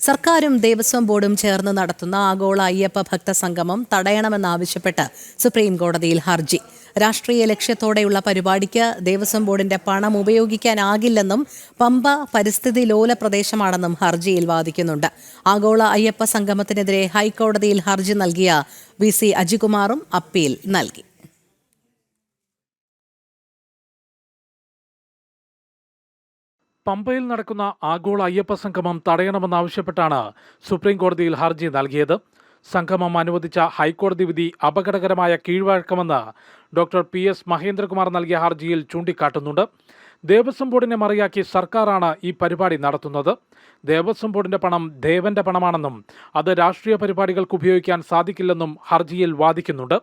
സർക്കാരും ദേവസ്വം ബോർഡും ചേർന്ന് നടത്തുന്ന ആഗോള അയ്യപ്പ ഭക്ത സംഗമം തടയണമെന്നാവശ്യപ്പെട്ട് സുപ്രീം കോടതിയിൽ ഹർജി. രാഷ്ട്രീയ ലക്ഷ്യത്തോടെയുള്ള പരിപാടിക്ക് ദേവസ്വം ബോർഡിന്റെ പണം ഉപയോഗിക്കാനാകില്ലെന്നും പമ്പ പരിസ്ഥിതി ലോല പ്രദേശമാണെന്നും ഹർജിയിൽ വാദിക്കുന്നുണ്ട്. ആഗോള അയ്യപ്പ സംഗമത്തിനെതിരെ ഹൈക്കോടതിയിൽ ഹർജി നൽകിയ VC അജികുമാറും അപ്പീൽ നൽകി. പമ്പയിൽ നടക്കുന്ന ആഗോള അയ്യപ്പ സംഗമം തടയണമെന്നാവശ്യപ്പെട്ടാണ് സുപ്രീം കോടതിയിൽ ഹർജി നൽകിയത്. സംഗമം അനുവദിച്ച ഹൈക്കോടതി വിധി അപകടകരമായ കീഴ്വഴക്കമെന്ന് ഡോക്ടർ PS മഹേന്ദ്രകുമാർ നൽകിയ ഹർജിയിൽ ചൂണ്ടിക്കാട്ടുന്നുണ്ട്. ദേവസ്വം ബോർഡിനെ മറിയാക്കി സർക്കാരാണ് ഈ പരിപാടി നടത്തുന്നത്. ദേവസ്വം ബോർഡിന്റെ പണം ദേവന്റെ പണമാണെന്നും അത് രാഷ്ട്രീയ പരിപാടികൾക്ക് ഉപയോഗിക്കാൻ സാധിക്കില്ലെന്നും ഹർജിയിൽ വാദിക്കുന്നുണ്ട്.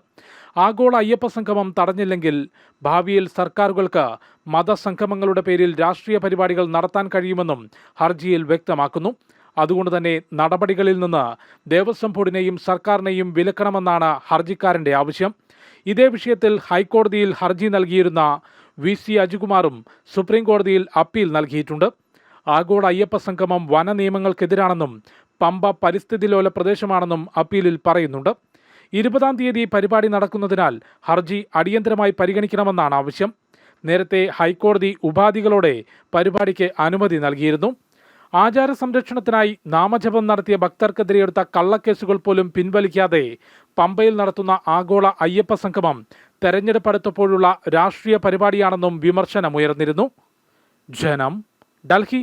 ആഗോള അയ്യപ്പ സംഗമം തടഞ്ഞില്ലെങ്കിൽ ഭാവിയിൽ സർക്കാരുകൾക്ക് മതസംഗമങ്ങളുടെ പേരിൽ രാഷ്ട്രീയ പരിപാടികൾ നടത്താൻ കഴിയുമെന്നും ഹർജിയിൽ വ്യക്തമാക്കുന്നു. അതുകൊണ്ട് തന്നെ നടപടികളിൽ നിന്ന് ദേവസ്വം ബോർഡിനെയും സർക്കാരിനെയും വിലക്കണമെന്നാണ് ഹർജിക്കാരന്റെ ആവശ്യം. ഇതേ വിഷയത്തിൽ ഹൈക്കോടതിയിൽ ഹർജി നൽകിയിരുന്ന VC അജികുമാറും സുപ്രീം കോടതിയിൽ അപ്പീൽ നൽകിയിട്ടുണ്ട്. ആഗോള അയ്യപ്പ സംഗമം വന നിയമങ്ങൾക്കെതിരാണെന്നും പമ്പ പരിസ്ഥിതി ലോല പ്രദേശമാണെന്നും അപ്പീലിൽ പറയുന്നുണ്ട്. 20-ാം തീയതി പരിപാടി നടക്കുന്നതിനാൽ ഹർജി അടിയന്തരമായി പരിഗണിക്കണമെന്നാണ് ആവശ്യം. നേരത്തെ ഹൈക്കോടതി ഉപാധികളോടെ പരിപാടിക്ക് അനുമതി നൽകിയിരുന്നു. ആചാര സംരക്ഷണത്തിനായി നാമജപം നടത്തിയ ഭക്തർക്കെതിരെ എടുത്ത കള്ളക്കേസുകൾ പോലും പിൻവലിക്കാതെ പമ്പയിൽ നടത്തുന്ന ആഗോള അയ്യപ്പ സംഗമം തെരഞ്ഞെടുപ്പ് അടുത്തപ്പോഴുള്ള രാഷ്ട്രീയ പരിപാടിയാണെന്നും വിമർശനമുയർന്നിരുന്നു. ജനം, ഡൽഹി.